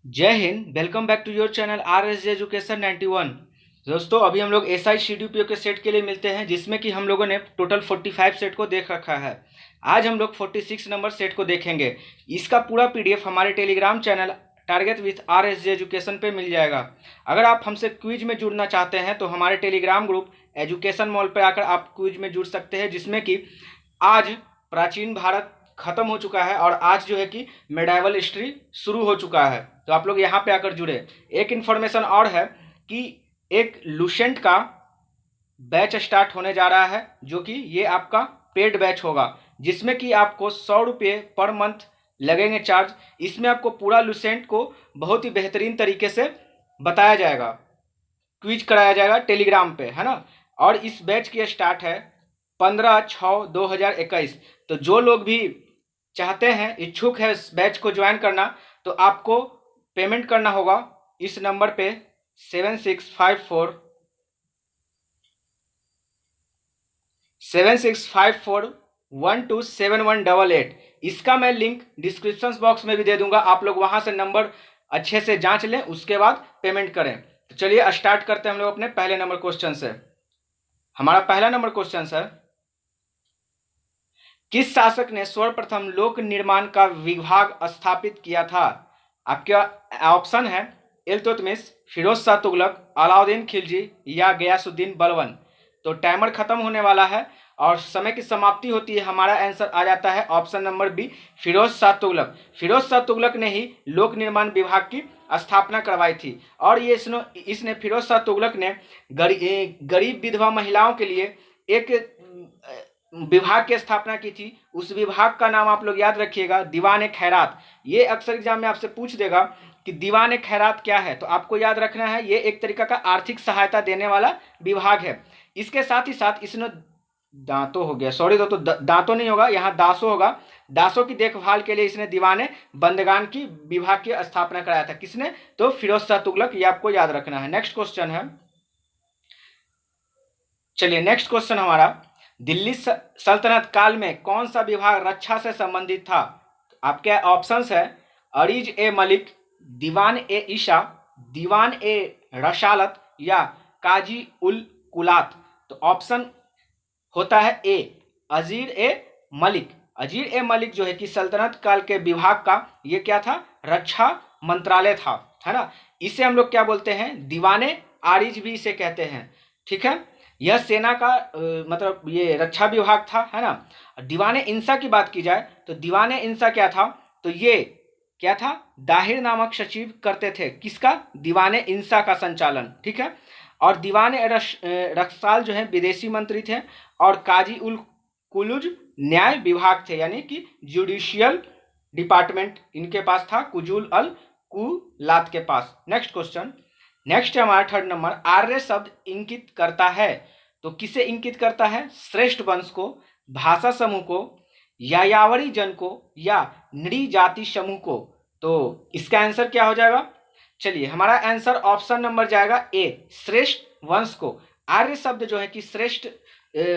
जय Hind. Welcome back to your channel R S J education 91। दोस्तों अभी हम लोग S I C D P O के सेट के लिए मिलते हैं, जिसमें कि हम लोगों ने टोटल 45 सेट को देख रखा है। आज हम लोग 46 नंबर सेट को देखेंगे। इसका पूरा पीडीएफ हमारे Telegram channel target with are S J education पे मिल जाएगा। अगर आप हमसे क्विज में जुड़ना चाहते हैं तो हमारे टेलीग्राम ग्रुप एजुकेशन मॉल पर आकर आप क्विज में जुड़ सकते हैं, जिसमें कि आज प्राचीन भारत खत्म हो चुका है और आज जो है कि मेडाइवल हिस्ट्री शुरू हो चुका है। तो आप लोग यहाँ पे आकर जुड़े। एक इन्फॉर्मेशन और है कि एक लुसेंट का बैच स्टार्ट होने जा रहा है, जो कि ये आपका पेड बैच होगा, जिसमें कि आपको 100 रुपये पर मंथ लगेंगे चार्ज। इसमें आपको पूरा लुसेंट को बहुत ही बेहतरीन तरीके से बताया जाएगा, क्विज कराया जाएगा टेलीग्राम पे, है ना। और इस बैच की स्टार्ट है 15/6/2021। तो जो लोग भी चाहते हैं, इच्छुक है इस बैच को ज्वाइन करना, तो आपको पेमेंट करना होगा इस नंबर पे 7654 इसका मैं लिंक डिस्क्रिप्शन बॉक्स में भी दे दूंगा। आप लोग वहां से नंबर अच्छे से जांच लें, उसके बाद पेमेंट करें। तो चलिए स्टार्ट करते हैं हम लोग अपने पहले नंबर क्वेश्चन से। हमारा पहला नंबर क्वेश्चन है, किस शासक ने सर्वप्रथम लोक निर्माण का विभाग स्थापित किया था? आपके ऑप्शन है इल्तुतमिश, फिरोज शाह तुगलक, अलाउद्दीन खिलजी या गयासुद्दीन बलबन। तो टाइमर खत्म होने वाला है और समय की समाप्ति होती है। हमारा आंसर आ जाता है option number B, Firoz Shah Tughlaq. Firoz Shah Tughlaq ने ही लोक निर्माण विभाग की स्थापना करवाई थी। और ये इसने फिरोज शाह तुगलक ने गरीब विधवा महिलाओं के लिए एक विभाग की स्थापना की थी। उस विभाग का नाम आप लोग याद रखिएगा, दीवान खैरात। ये अक्सर एग्जाम में आपसे पूछ देगा कि दीवान खैरात क्या है, तो आपको याद रखना है ये एक तरीका का आर्थिक सहायता देने वाला विभाग है। इसके साथ ही साथ इसने दांतों हो गया, सॉरी दोस्तों, दांतों नहीं होगा, यहाँ दासों होगा। दासों की देखभाल के लिए इसने दीवाने बंदगान की विभाग की स्थापना कराया था। किसने? तो फिरोज शाह तुगलक। ये आपको याद रखना है। नेक्स्ट क्वेश्चन है, चलिए नेक्स्ट क्वेश्चन हमारा, दिल्ली सल्तनत काल में कौन सा विभाग रक्षा से संबंधित था? आपके ऑप्शंस है अरीज ए मलिक, दीवान ए ईशा, दीवान ए रसालत या काजी उल कुलात। तो ऑप्शन होता है ए, अजीर ए मलिक। अजीर ए मलिक जो है कि सल्तनत काल के विभाग का ये क्या था? रक्षा मंत्रालय था, है ना। इसे हम लोग क्या बोलते हैं? दीवाने आरिज भी इसे कहते हैं, ठीक है। यह सेना का मतलब ये रक्षा विभाग था, है ना। दीवाने इंसा की बात की जाए तो दीवाने इंसा क्या था? तो ये क्या था? दाहिर नामक सचिव करते थे। किसका? दीवाने इंसा का संचालन, ठीक है। और दीवाने रक्साल जो है विदेशी मंत्री थे। और काजी उल कुलुज न्याय विभाग थे, यानी कि जुडिशियल डिपार्टमेंट इनके पास था, कुजुल अल कुलात के पास। नेक्स्ट क्वेश्चन, नेक्स्ट है हमारा थर्ड नंबर, आर्य शब्द इंगित करता है। तो किसे इंगित करता है? श्रेष्ठ वंश को, भाषा समूह को, यायावरी जन को या नृ जाति समूह को। तो इसका आंसर क्या हो जाएगा? चलिए हमारा आंसर ऑप्शन नंबर जाएगा ए, श्रेष्ठ वंश को। आर्य शब्द जो है कि श्रेष्ठ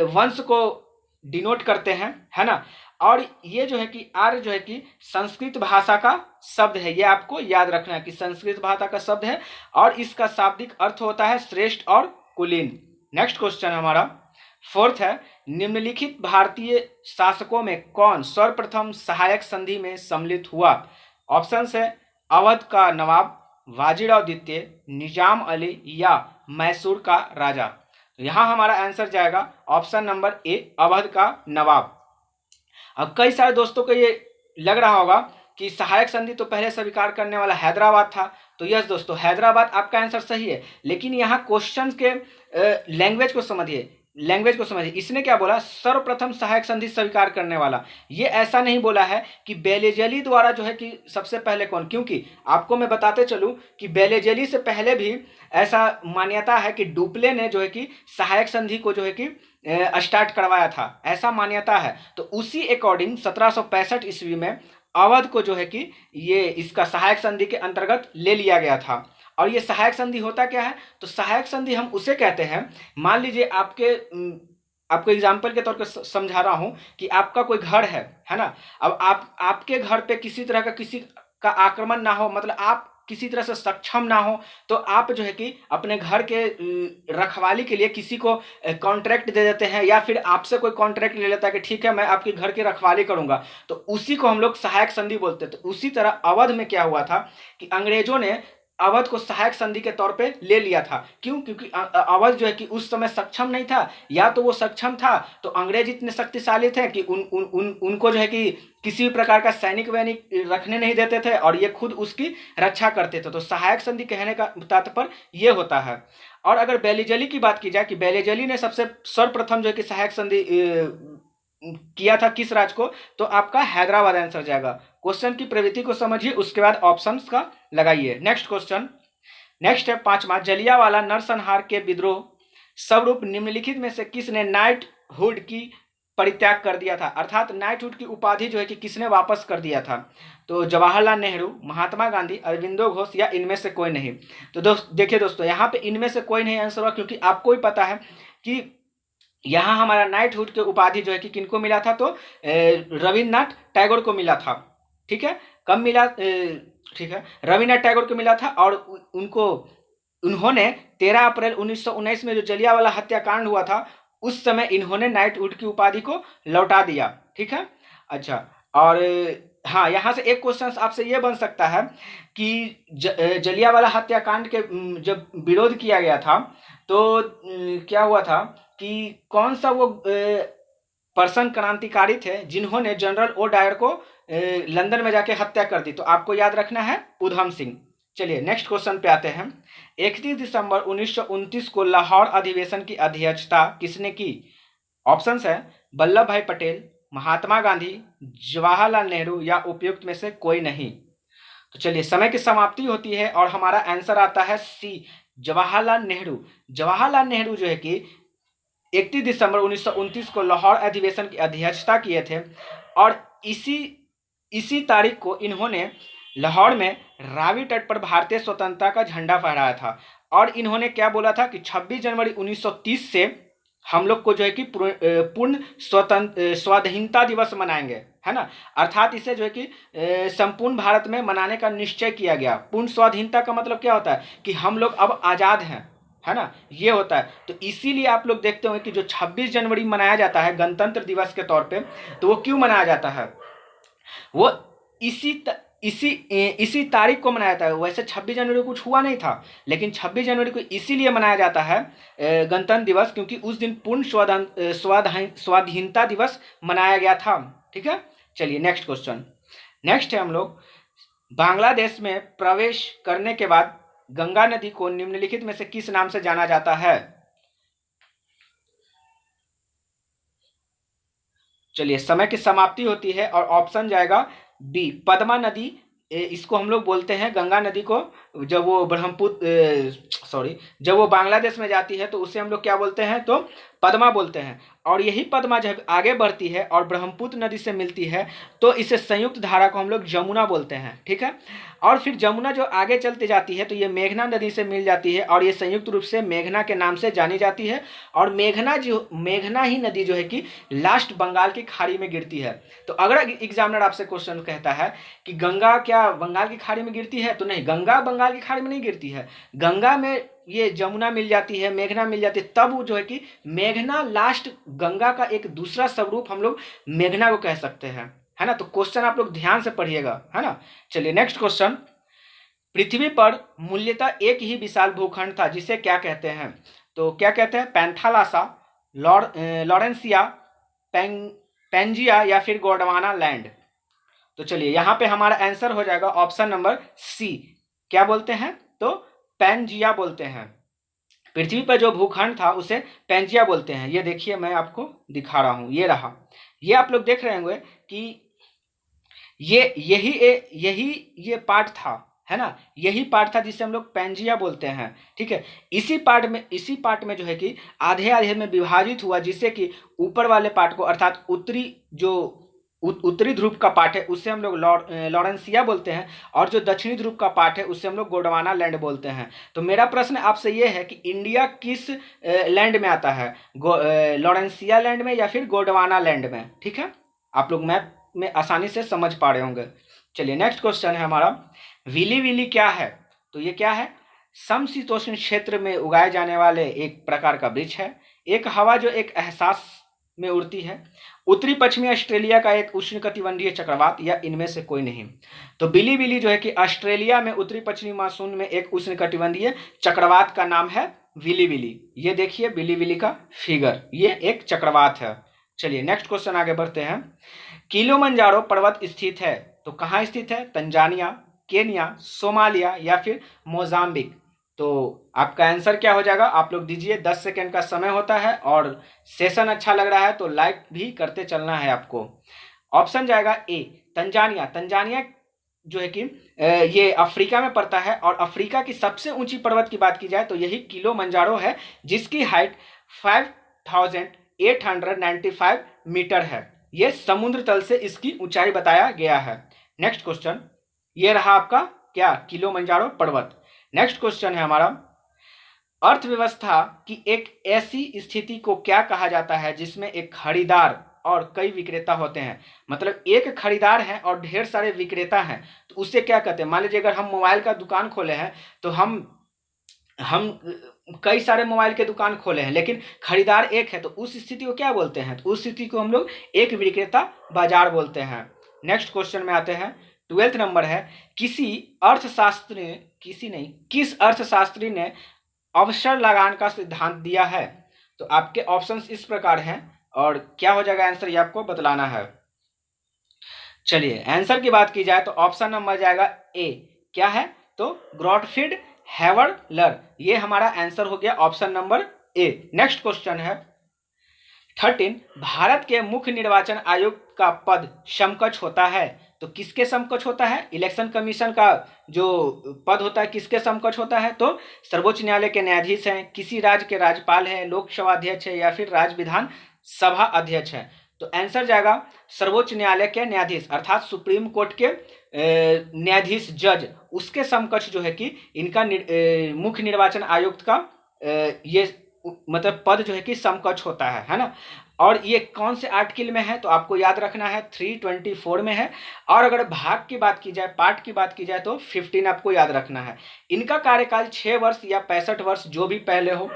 वंश को डिनोट करते हैं, है ना। और ये जो है कि आर्य जो है कि संस्कृत भाषा का शब्द है। ये आपको याद रखना है कि संस्कृत भाषा का शब्द है और इसका शाब्दिक अर्थ होता है श्रेष्ठ और कुलीन। नेक्स्ट क्वेश्चन हमारा फोर्थ है, निम्नलिखित भारतीय शासकों में कौन सर्वप्रथम सहायक संधि में सम्मिलित हुआ? ऑप्शन है अवध का नवाब, वाजिराव द्वितीय, निजाम अली या मैसूर का राजा। तो यहाँ हमारा आंसर जाएगा ऑप्शन नंबर ए, अवध का नवाब। अब कई सारे दोस्तों को ये लग रहा होगा कि सहायक संधि तो पहले स्वीकार करने वाला हैदराबाद था। तो यस दोस्तों, हैदराबाद आपका आंसर सही है। लेकिन यहाँ क्वेश्चन के लैंग्वेज को समझिए, इसने क्या बोला? सर्वप्रथम सहायक संधि स्वीकार करने वाला। ये ऐसा नहीं बोला है कि बेलेजली द्वारा जो है कि सबसे पहले कौन, क्योंकि आपको मैं बताते चलूं कि बेलेजली से पहले भी ऐसा मान्यता है कि डुप्ले ने जो है कि सहायक संधि को जो है कि स्टार्ट करवाया था, ऐसा मान्यता है। तो उसी अकॉर्डिंग 1765 ईस्वी में अवध को जो है कि ये इसका सहायक संधि के अंतर्गत ले लिया गया था। और ये सहायक संधि होता क्या है? तो सहायक संधि हम उसे कहते हैं, मान लीजिए आपको एग्जाम्पल के तौर पर समझा रहा हूं कि आपका कोई घर है ना। अब आपके घर पे किसी तरह का किसी का आक्रमण ना हो, मतलब आप किसी तरह से सक्षम ना हो तो आप जो है कि अपने घर के रखवाली के लिए किसी को कॉन्ट्रैक्ट दे देते हैं, या फिर आपसे कोई कॉन्ट्रैक्ट ले लेता है कि ठीक है मैं आपके घर की रखवाली करूंगा, तो उसी को हम लोग सहायक संधि बोलते हैं। तो उसी तरह अवध में क्या हुआ था कि अंग्रेजों ने अवध को सहायक संधि के तौर पे ले लिया था। क्यों? क्योंकि अवध जो है कि उस समय सक्षम नहीं था, या तो वो सक्षम था तो अंग्रेज इतने शक्तिशाली थे कि उनको जो है कि किसी भी प्रकार का सैनिक वैनिक रखने नहीं देते थे और ये खुद उसकी रक्षा करते थे। तो सहायक संधि कहने का तात्पर्य ये होता है। और अगर बेलीजली की बात की जाए कि बेलीजली ने सबसे सर्वप्रथम जो है कि सहायक संधि किया था किस राज्य को, तो आपका हैदराबाद आंसर जाएगा। क्वेश्चन की प्रवृत्ति को समझिए, उसके बाद ऑप्शंस का लगाइए। नेक्स्ट क्वेश्चन, नेक्स्ट है 5वां, जलियांवाला नरसंहार के विद्रोह स्वरूप निम्नलिखित में से किसने नाइटहुड की परित्याग कर दिया था? अर्थात नाइटहुड की उपाधि जो है कि किसने वापस कर दिया था? तो जवाहरलाल नेहरू, महात्मा गांधी, अरविंदो घोष, या इनमें से कोई नहीं। तो देखिए दोस्तों, यहाँ पे इनमें से कोई नहीं आंसर हुआ, क्योंकि आपको ही पता है कि यहाँ हमारा नाइटहुड के उपाधि जो है कि किनको मिला था? तो रविन्द्रनाथ टैगोर को मिला था। ठीक है, कब मिला? ठीक है, रविन्द्रनाथ टैगोर को मिला था। और उन्होंने 13 अप्रैल 1919 में जो जलियांवाला हत्याकांड हुआ था उस समय इन्होंने नाइटहुड की उपाधि को लौटा दिया। ठीक है, अच्छा। और हाँ, यहाँ से एक क्वेश्चन आपसे ये बन सकता है कि जलियांवाला हत्याकांड के जब विरोध किया गया था तो क्या हुआ था कि कौन सा वो पर्सन क्रांतिकारी थे जिन्होंने जनरल ओ डायर को लंदन में जाके हत्या कर दी? तो आपको याद रखना है उधम सिंह। चलिए नेक्स्ट क्वेश्चन पे आते हैं। 31 दिसंबर 1929 को लाहौर अधिवेशन की अध्यक्षता किसने की? ऑप्शंस है वल्लभ भाई पटेल, महात्मा गांधी, जवाहरलाल नेहरू, या उपयुक्त में से कोई नहीं। तो चलिए, समय की समाप्ति होती है और हमारा आंसर आता है सी, जवाहरलाल नेहरू। जवाहरलाल नेहरू जो है कि 31 दिसंबर 1929 को लाहौर अधिवेशन की अध्यक्षता किए थे, और इसी तारीख को इन्होंने लाहौर में रावी तट पर भारतीय स्वतंत्रता का झंडा फहराया था। और इन्होंने क्या बोला था कि 26 जनवरी 1930 से हम लोग को जो है कि पूर्ण स्वाधीनता दिवस मनाएंगे, है ना। अर्थात इसे जो है कि संपूर्ण भारत में मनाने का निश्चय किया गया। पूर्ण स्वाधीनता का मतलब क्या होता है कि हम लोग अब आज़ाद हैं, है ना, ये होता है। तो इसीलिए आप लोग देखते होंगे कि जो 26 जनवरी मनाया जाता है गणतंत्र दिवस के तौर पे, तो वो क्यों मनाया जाता है? वो इसी तारीख को मनाया जाता है। वैसे 26 जनवरी को कुछ हुआ नहीं था, लेकिन 26 जनवरी को इसीलिए मनाया जाता है गणतंत्र दिवस, क्योंकि उस दिन पूर्ण स्वाधीनता दिवस मनाया गया था। ठीक है, चलिए नेक्स्ट क्वेश्चन। नेक्स्ट है हम लोग, बांग्लादेश में प्रवेश करने के बाद गंगा नदी को निम्नलिखित में से किस नाम से जाना जाता है? चलिए, समय की समाप्ति होती है और ऑप्शन जाएगा बी, पद्मा नदी। इसको हम लोग बोलते हैं गंगा नदी को। जब वो जब वो बांग्लादेश में जाती है तो उसे हम लोग क्या बोलते हैं? तो पद्मा बोलते हैं। और यही पद्मा जब आगे बढ़ती है और ब्रह्मपुत्र नदी से मिलती है तो इसे संयुक्त धारा को हम लोग जमुना बोलते हैं। ठीक है, और फिर जमुना जो आगे चलती जाती है तो ये मेघना नदी से मिल जाती है और ये संयुक्त रूप से मेघना के नाम से जानी जाती है। और मेघना ही नदी जो है कि लास्ट बंगाल की खाड़ी में गिरती है। तो अगर एग्जामिनर आपसे क्वेश्चन कहता है कि गंगा क्या बंगाल की खाड़ी में गिरती है, तो नहीं, गंगा बंगाल की खाड़ी में नहीं गिरती है। गंगा में ये जमुना मिल जाती है, मेघना मिल जाती है, तब जो है कि मेघना लास्ट गंगा का एक दूसरा स्वरूप हम लोग मेघना को कह सकते हैं, है ना। तो क्वेश्चन आप लोग ध्यान से पढ़िएगा, है ना। चलिए नेक्स्ट क्वेश्चन। पृथ्वी पर मूल्यतः एक ही विशाल भूखंड था जिसे क्या कहते हैं? तो क्या कहते हैं? पैंथालासा, लॉरेंसिया, पेंजिया, या फिर गोंडवाना लैंड। तो चलिए, यहाँ पे हमारा आंसर हो जाएगा ऑप्शन नंबर सी। क्या बोलते हैं? तो पेंजिया बोलते हैं। पृथ्वी पर जो भूखंड था उसे पेंजिया बोलते हैं। ये देखिए, मैं आपको दिखा रहा हूँ, ये रहा। ये आप लोग देख रहे होंगे कि ये पार्ट था, है ना। यही पार्ट था जिसे हम लोग पेंजिया बोलते हैं। ठीक है, इसी पार्ट में जो है कि आधे आधे में विभाजित हुआ, जिससे कि ऊपर वाले पार्ट को अर्थात उत्तरी ध्रुव का पार्ट है उसे हम लोग लॉरेंसिया बोलते हैं, और जो दक्षिणी ध्रुव का पार्ट है उसे हम लोग गोंडवाना लैंड बोलते हैं। तो मेरा प्रश्न आपसे ये है कि इंडिया किस लैंड में आता है? लॉरेंसिया लैंड में या फिर गोंडवाना लैंड में? ठीक है, आप लोग मैप में आसानी से समझ पा रहे होंगे। चलिए नेक्स्ट क्वेश्चन है हमारा, विली विली क्या है? तो ये क्या है? समशीतोष्ण क्षेत्र में उगाए जाने वाले एक प्रकार का वृक्ष है। एक हवा जो एक एहसास में उड़ती है। उत्तरी पश्चिमी ऑस्ट्रेलिया का एक उष्णकटिबंधीय चक्रवात या इनमें से कोई नहीं। तो बिलीबिली जो है कि ऑस्ट्रेलिया में उत्तरी पश्चिमी मानसून में एक उष्णकटिबंधीय चक्रवात का नाम है बिलीबिली। ये देखिए बिलीबिली का फिगर, ये एक चक्रवात है। चलिए नेक्स्ट क्वेश्चन आगे बढ़ते हैं। किलिमंजारो पर्वत स्थित है, तो कहाँ स्थित है? तंजानिया, केनिया, सोमालिया या फिर मोजाम्बिक। तो आपका आंसर क्या हो जाएगा? आप लोग दीजिए, 10 सेकेंड का समय होता है और सेशन अच्छा लग रहा है तो लाइक भी करते चलना है आपको। ऑप्शन जाएगा ए तंजानिया। तंजानिया जो है कि ये अफ्रीका में पड़ता है और अफ्रीका की सबसे ऊंची पर्वत की बात की जाए तो यही किलिमंजारो है, जिसकी हाइट 5895 मीटर है। ये समुद्र तल से इसकी ऊंचाई बताया गया है। नेक्स्ट क्वेश्चन, ये रहा आपका क्या? किलिमंजारो पर्वत। नेक्स्ट क्वेश्चन है हमारा, अर्थव्यवस्था की एक ऐसी स्थिति को क्या कहा जाता है जिसमें एक खरीदार और कई विक्रेता होते हैं? मतलब एक खरीदार है और ढेर सारे विक्रेता हैं, तो उससे क्या कहते हैं? मान लीजिए अगर हम मोबाइल का दुकान खोले हैं तो हम कई सारे मोबाइल के दुकान खोले हैं लेकिन खरीदार एक है, तो उस स्थिति को क्या बोलते हैं? तो उस स्थिति को हम लोग एक विक्रेता बाजार बोलते हैं। नेक्स्ट क्वेश्चन में आते हैं, 12th नंबर है, किस अर्थशास्त्री ने अवसर लगान का सिद्धांत दिया है? तो आपके ऑप्शंस इस प्रकार हैं और क्या हो जाएगा आंसर, ये आपको बतलाना है। चलिए आंसर की बात की जाए तो ऑप्शन नंबर जाएगा ए, क्या है? तो गॉटफ्रीड हेवलर, ये हमारा आंसर हो गया option number A. Next question है 13, भारत के मुख्य निर्वाचन आयुक्त का पद समकक्ष होता है, तो किसके समकक्ष होता है? इलेक्शन कमीशन का जो पद होता है किसके समकक्ष होता है? तो सर्वोच्च न्यायालय के न्यायाधीश हैं, किसी राज्य के राज्यपाल हैं, लोकसभा अध्यक्ष है या फिर राज्य विधान सभा अध्यक्ष है। तो आंसर जाएगा सर्वोच्च न्यायालय के न्यायाधीश अर्थात सुप्रीम कोर्ट के न्यायाधीश जज, उसके समकक्ष जो है कि इनका मुख्य निर्वाचन आयुक्त का ये मतलब पद जो है कि समकक्ष होता है ना। और ये कौन से आर्टिकल में है? तो आपको याद रखना है 324 में है। और अगर भाग की बात की जाए, पार्ट की बात की जाए तो 15 आपको याद रखना है। इनका कार्यकाल 6 वर्ष या 65 वर्ष जो भी पहले हो,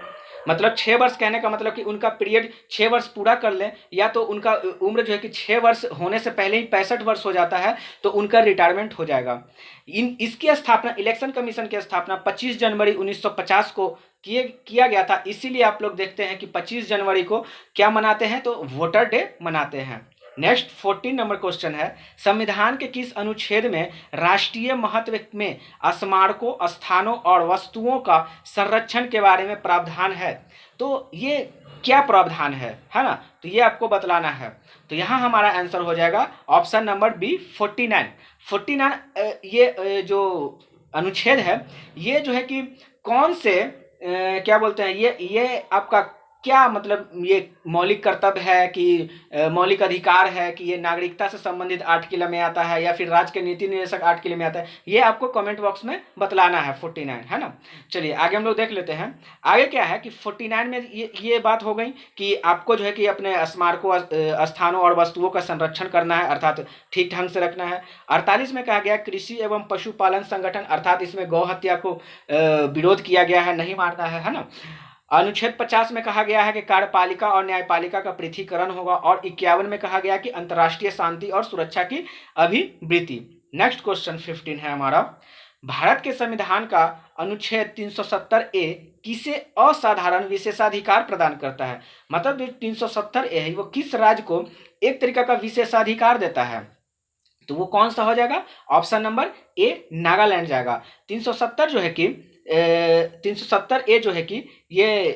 मतलब 6 वर्ष कहने का मतलब कि उनका पीरियड 6 वर्ष पूरा कर लें, या तो उनका उम्र जो है कि 6 वर्ष होने से पहले ही 65 वर्ष हो जाता है तो उनका रिटायरमेंट हो जाएगा। इसकी स्थापना, इलेक्शन कमीशन की स्थापना 25 जनवरी 1950 को किया गया था। इसीलिए आप लोग देखते हैं कि 25 जनवरी को क्या मनाते हैं? तो वोटर डे मनाते हैं। नेक्स्ट 14 नंबर क्वेश्चन है, संविधान के किस अनुच्छेद में राष्ट्रीय महत्व में स्मारकों, स्थानों और वस्तुओं का संरक्षण के बारे में प्रावधान है? तो ये क्या प्रावधान है ना? तो ये आपको बतलाना है। तो यहाँ हमारा आंसर हो जाएगा ऑप्शन नंबर बी 49। ये जो अनुच्छेद है ये जो है कि कौन से क्या बोलते हैं, ये आपका क्या मतलब, ये मौलिक कर्तव्य है कि मौलिक अधिकार है कि ये नागरिकता से संबंधित आर्टिकल में आता है या फिर राज्य के नीति निर्देशक आर्टिकल में आता है? ये आपको कमेंट बॉक्स में बतलाना है 49, है ना। चलिए आगे हम लोग देख लेते हैं। आगे क्या है कि 49 में ये बात हो गई कि आपको जो है कि अपने स्मारकों, स्थानों और वस्तुओं का संरक्षण करना है अर्थात ठीक ढंग से रखना है। 48 में कहा गया कृषि एवं पशुपालन संगठन, अर्थात इसमें गौ हत्या को विरोध किया गया है, नहीं मारना है ना। अनुच्छेद 50 में कहा गया है कि कार्यपालिका और न्यायपालिका का पृथकीकरण होगा। और 51 में कहा गया कि अंतर्राष्ट्रीय शांति और सुरक्षा की अभिवृत्ति। नेक्स्ट क्वेश्चन 15 है हमारा, भारत के संविधान का अनुच्छेद 370A किसे असाधारण विशेषाधिकार प्रदान करता है? मतलब 370A है वो किस राज्य को एक तरीका का विशेषाधिकार देता है? तो वो कौन सा हो जाएगा? ऑप्शन नंबर ए नागालैंड जाएगा। 370 जो है कि 370A जो है कि ये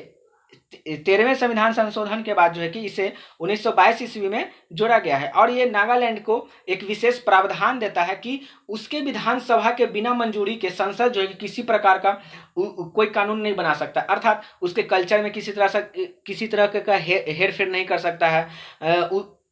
13वें संविधान संशोधन के बाद जो है कि इसे 1922 ईस्वी में जोड़ा गया है। और ये नागालैंड को एक विशेष प्रावधान देता है कि उसके विधानसभा के बिना मंजूरी के संसद जो है कि किसी प्रकार का कोई कानून नहीं बना सकता, अर्थात उसके कल्चर में किसी तरह का हेर फेर नहीं कर सकता है।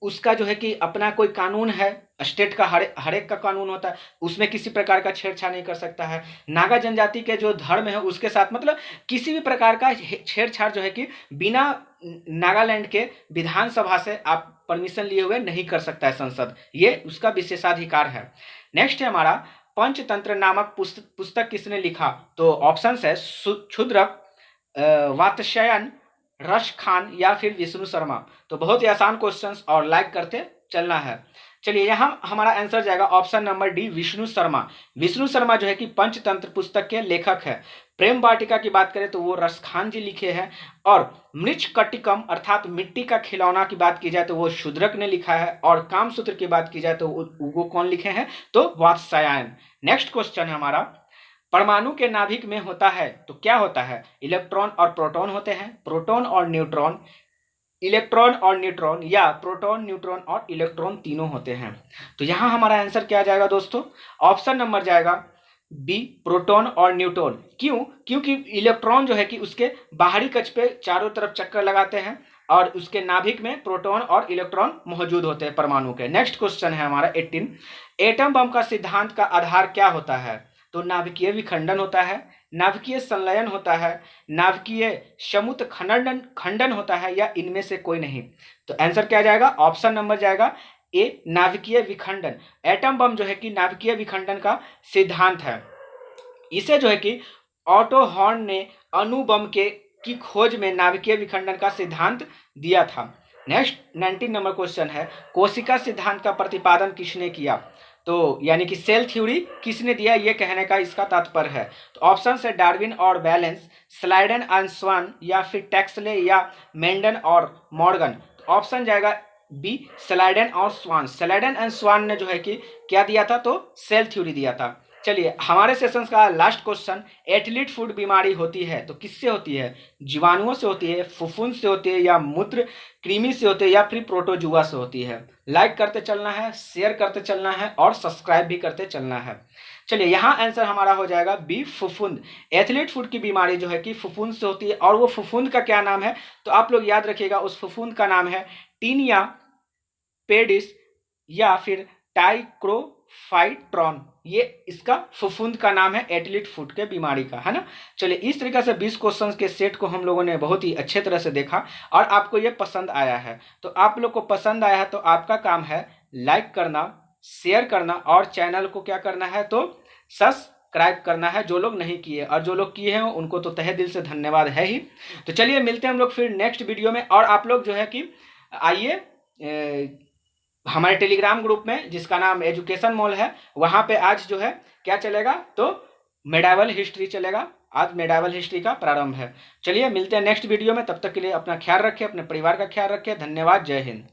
उसका जो है कि अपना कोई कानून है, स्टेट का हर एक का कानून होता है, उसमें किसी प्रकार का छेड़छाड़ नहीं कर सकता है। नागा जनजाति के जो धर्म है उसके साथ मतलब किसी भी प्रकार का छेड़छाड़ जो है कि बिना नागालैंड के विधानसभा से आप परमिशन लिए हुए नहीं कर सकता है संसद, ये उसका विशेषाधिकार है। नेक्स्ट है हमारा पंचतंत्र नामक पुस्तक किसने लिखा? तो ऑप्शन है क्षुद्रक, वात्स्यायन, रश खान या फिर विष्णु शर्मा। तो बहुत ही आसान क्वेश्चंस और लाइक करते चलना है। चलिए यहाँ हमारा आंसर जाएगा option number D, Vishnu Sharma. Vishnu Sharma जो है कि पंचतंत्र पुस्तक के लेखक है। प्रेम वाटिका की बात करें तो वो रश खान जी लिखे हैं, और मृच्छकटिकम अर्थात मिट्टी का खिलौना की बात की जाए तो वो शूद्रक ने लिखा है, और कामसूत्र की बात की जाए तो वो कौन लिखे हैं? तो वात्स्यायन। नेक्स्ट क्वेश्चन है हमारा, परमाणु के नाभिक में होता है तो क्या होता है? इलेक्ट्रॉन और प्रोटॉन होते हैं, प्रोटॉन और न्यूट्रॉन, इलेक्ट्रॉन और न्यूट्रॉन, या प्रोटॉन, न्यूट्रॉन और इलेक्ट्रॉन तीनों होते हैं। तो यहां हमारा आंसर क्या जाएगा दोस्तों? ऑप्शन नंबर जाएगा बी, प्रोटॉन और न्यूट्रॉन। क्यों? क्योंकि इलेक्ट्रॉन जो है कि उसके बाहरी कक्ष पे चारों तरफ चक्कर लगाते हैं, और उसके नाभिक में प्रोटॉन और इलेक्ट्रॉन मौजूद होते हैं परमाणु के। नेक्स्ट क्वेश्चन है हमारा 18, एटम बम का सिद्धांत का आधार क्या होता है? तो नाभिकीय विखंडन होता है, नाभिकीय संलयन होता है, नाभिकीय समूह खंडन होता है, या इनमें से कोई नहीं। तो आंसर क्या जाएगा? ऑप्शन नंबर जाएगा ए, नाभिकीय विखंडन। एटम बम जो है कि नाभिकीय विखंडन का सिद्धांत है। इसे जो है कि ऑटो हॉर्न ने अणु बम की खोज में नाभिकीय विखंडन का सिद्धांत दिया था। नेक्स्ट 19 नंबर क्वेश्चन है, कोशिका सिद्धांत का प्रतिपादन किसने किया? तो यानी कि सेल थ्योरी किसने दिया, ये कहने का इसका तात्पर्य है। तो ऑप्शन है डार्विन और बैलेंस, स्लाइडन एंड स्वान, या फिर टैक्सले, या मेंडन और मॉर्गन। तो ऑप्शन जाएगा बी, स्लाइडन और स्वान। स्लाइडन एंड स्वान ने जो है कि क्या दिया था? तो सेल थ्योरी दिया था। चलिए हमारे सेशन का लास्ट क्वेश्चन, एथलीट फूड बीमारी होती है तो किससे होती है? जीवाणुओं से होती है, फफूंद से होती है, या मूत्र कृमि से होती है, या फिर प्रोटोजुआ से होती है? लाइक करते चलना है, शेयर करते चलना है, और सब्सक्राइब भी करते चलना है। चलिए यहाँ आंसर हमारा हो जाएगा बी, फफूंद। एथलीट फूड की बीमारी जो है कि फफूंद से होती है, और वो फफूंद का क्या नाम है? तो आप लोग याद रखिएगा, उस फफूंद का नाम है टीनिया पेडिस, या फिर टाइक्रोफाइट्रॉन। ये इसका फफूंद का नाम है एथलीट फूड के बीमारी का, है ना। चलिए इस तरीके से 20 क्वेश्चंस के सेट को हम लोगों ने बहुत ही अच्छे तरह से देखा, और आपको ये पसंद आया है। तो आप लोग को पसंद आया है तो आपका काम है लाइक करना, शेयर करना, और चैनल को क्या करना है? तो सब्सक्राइब करना है, जो लोग नहीं किए। और जो लोग किए हैं उनको तो तहे दिल से धन्यवाद है ही। तो चलिए मिलते हैं हम लोग फिर नेक्स्ट वीडियो में। और आप लोग जो है कि आइए हमारे टेलीग्राम ग्रुप में, जिसका नाम एजुकेशन मॉल है, वहाँ पे आज जो है क्या चलेगा? तो मेडावल हिस्ट्री चलेगा। आज मेडावल हिस्ट्री का प्रारंभ है। चलिए मिलते हैं नेक्स्ट वीडियो में, तब तक के लिए अपना ख्याल रखें, अपने परिवार का ख्याल रखें। धन्यवाद, जय हिंद।